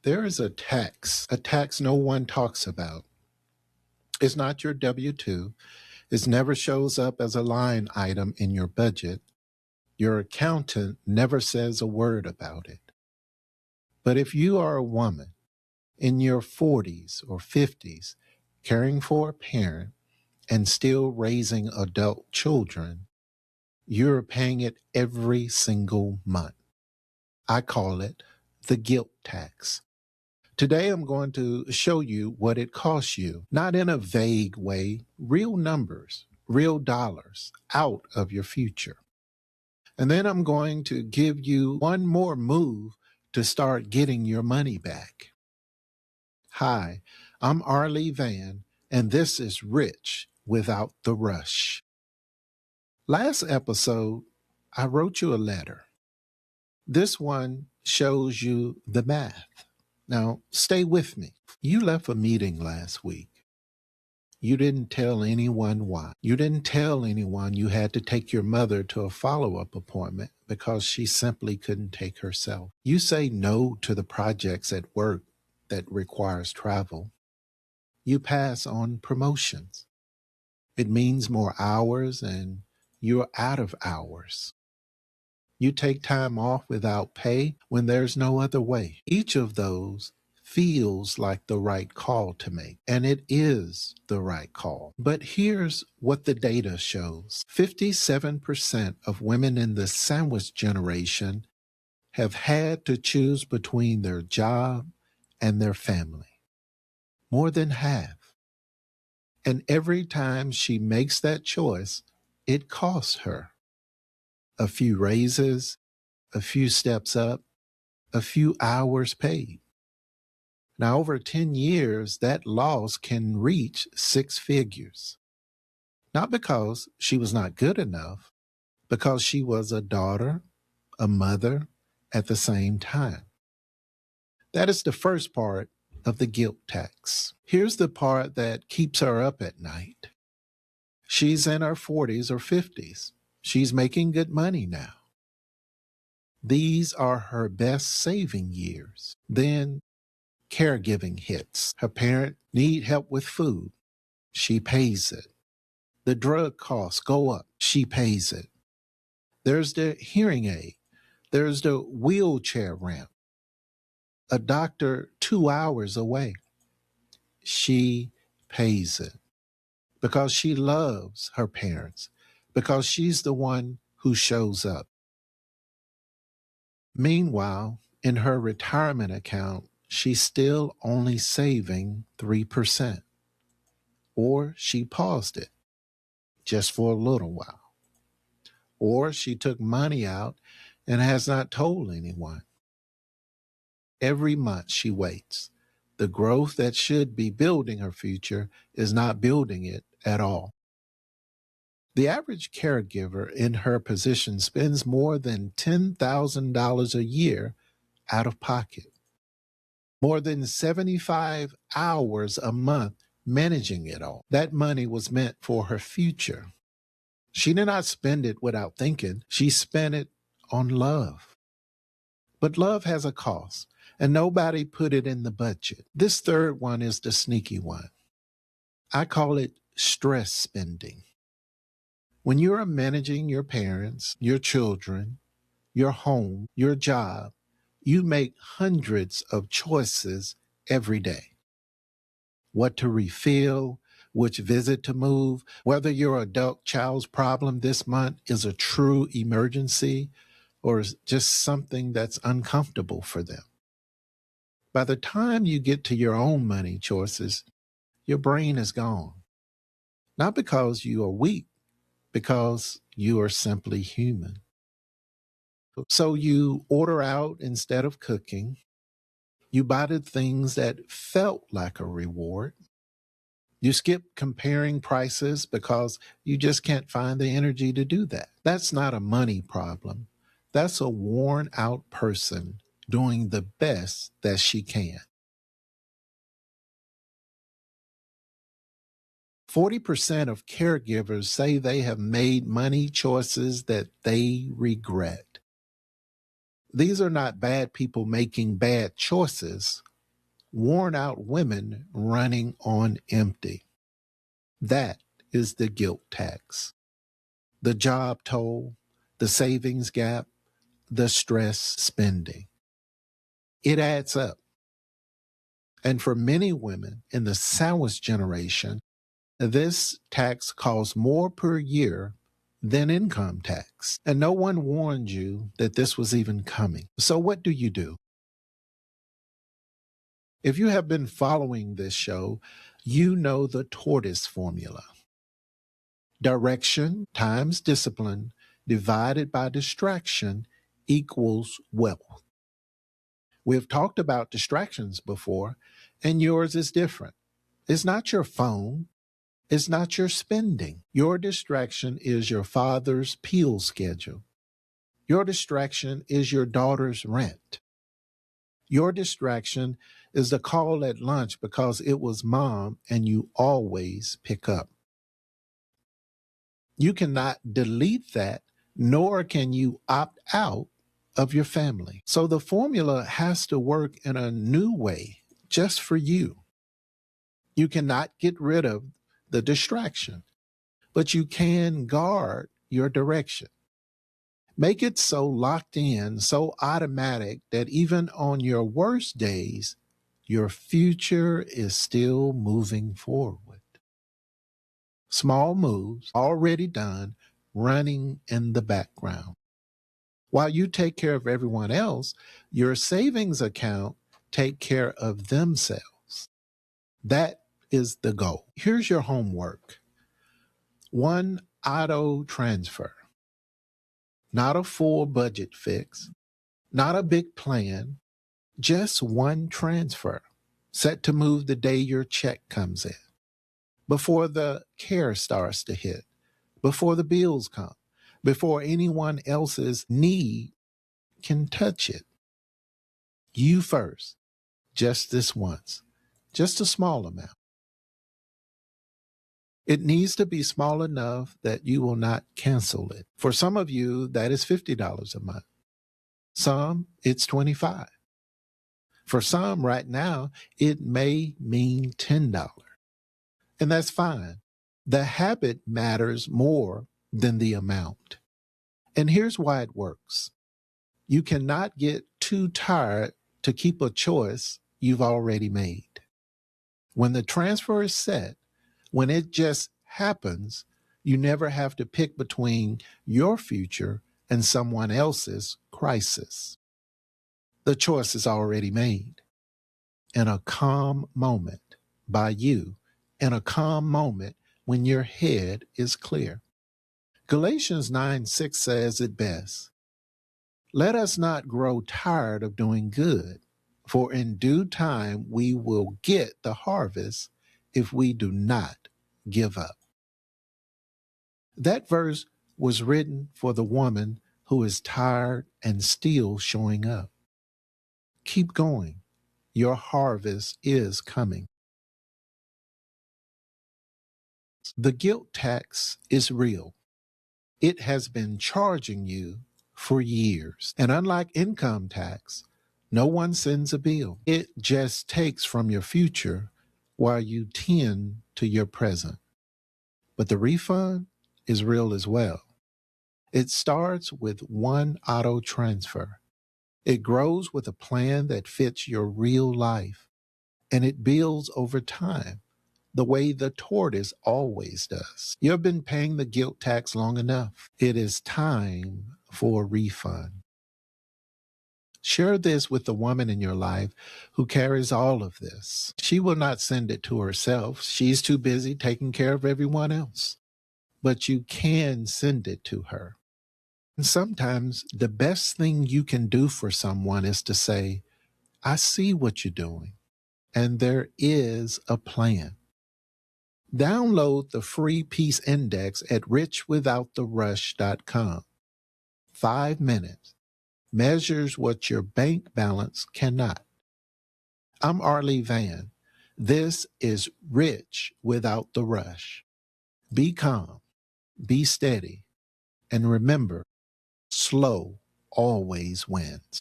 There is a tax no one talks about. It's not your W-2. It never shows up as a line item in your budget. Your accountant never says a word about it. But if you are a woman in your 40s or 50s, caring for a parent and still raising adult children, you're paying it every single month. I call it the guilt tax. Today, I'm going to show you what it costs you, not in a vague way, real numbers, real dollars out of your future. And then I'm going to give you one more move to start getting your money back. Hi, I'm Arlie Van, and this is Rich Without the Rush. Last episode, I wrote you a letter. This one shows you the math. Now, stay with me. You left a meeting last week. You didn't tell anyone why. You didn't tell anyone you had to take your mother to a follow-up appointment because she simply couldn't take herself. You say no to the projects at work that requires travel. You pass on promotions. It means more hours and you're out of hours. You take time off without pay when there's no other way. Each of those feels like the right call to make, and it is the right call. But here's what the data shows. 57% of women in the sandwich generation have had to choose between their job and their family. More than half. And every time she makes that choice, it costs her. A few raises, a few steps up, a few hours paid. Now, over 10 years, that loss can reach 6 figures. Not because she was not good enough, because she was a daughter, a mother at the same time. That is the first part of the guilt tax. Here's the part that keeps her up at night. She's in her 40s or 50s. She's making good money now. These are her best saving years. Then caregiving hits. Her parent need help with food. She pays it. The drug costs go up. She pays it. There's the hearing aid. There's the wheelchair ramp. A doctor 2 hours away. She pays it because she loves her parents, because she's the one who shows up. Meanwhile, in her retirement account, she's still only saving 3%. Or she paused it just for a little while. Or she took money out and has not told anyone. Every month she waits. The growth that should be building her future is not building it at all. The average caregiver in her position spends more than $10,000 a year out of pocket. More than 75 hours a month managing it all. That money was meant for her future. She did not spend it without thinking. She spent it on love. But love has a cost, and nobody put it in the budget. This third one is the sneaky one. I call it stress spending. When you're managing your parents, your children, your home, your job, you make hundreds of choices every day. What to refill, which visit to move, whether your adult child's problem this month is a true emergency or is just something that's uncomfortable for them. By the time you get to your own money choices, your brain is gone. Not because you are weak, because you are simply human. So you order out instead of cooking. You buy the things that felt like a reward. You skip comparing prices because you just can't find the energy to do that. That's not a money problem. That's a worn out person doing the best that she can. 40% of caregivers say they have made money choices that they regret. These are not bad people making bad choices. worn out women running on empty. That is the guilt tax. The job toll, the savings gap, the stress spending. It adds up. And for many women in the Sandwich generation, this tax costs more per year than income tax. And no one warned you that this was even coming. So what do you do? If you have been following this show, you know the Tortoise Formula. Direction times discipline divided by distraction equals wealth. We've talked about distractions before, and yours is different. It's not your phone. It's not your spending. Your distraction is your father's peel schedule. Your distraction is your daughter's rent. Your distraction is the call at lunch because it was mom and you always pick up. You cannot delete that, nor can you opt out of your family. So the formula has to work in a new way just for you. You cannot get rid of the distraction, but you can guard your direction. Make it so locked in, so automatic that even on your worst days, your future is still moving forward. Small moves already done, running in the background. While you take care of everyone else, your savings account take care of themselves. That is the goal. Here's your homework. One auto transfer, not a full budget fix, not a big plan, just one transfer set to move the day your check comes in, before the care starts to hit, before the bills come, before anyone else's need can touch it. You first, just this once, just a small amount. It needs to be small enough that you will not cancel it. For some of you, that is $50 a month. Some, it's $25. For some right now, it may mean $10. And that's fine. The habit matters more than the amount. And here's why it works. You cannot get too tired to keep a choice you've already made. When the transfer is set, when it just happens, you never have to pick between your future and someone else's crisis. The choice is already made in a calm moment by you, in a calm moment when your head is clear. Galatians 9:6 says it best. Let us not grow tired of doing good, for in due time we will get the harvest if we do not give up. That verse was written for the woman who is tired and still showing up. Keep going. Your harvest is coming. The guilt tax is real. It has been charging you for years. And unlike income tax, no one sends a bill. It just takes from your future while you tend to your present. But the refund is real as well. It starts with one auto transfer. It grows with a plan that fits your real life, and it builds over time, the way the tortoise always does. You've been paying the guilt tax long enough. It is time for a refund. Share this with the woman in your life who carries all of this. She will not send it to herself. She's too busy taking care of everyone else. But you can send it to her. And sometimes the best thing you can do for someone is to say, I see what you're doing, and there is a plan. Download the free Peace Index at richwithouttherush.com. 5 minutes. Measures what your bank balance cannot. I'm Arlie Van. This is Rich Without the Rush. Be calm, be steady, and remember, slow always wins.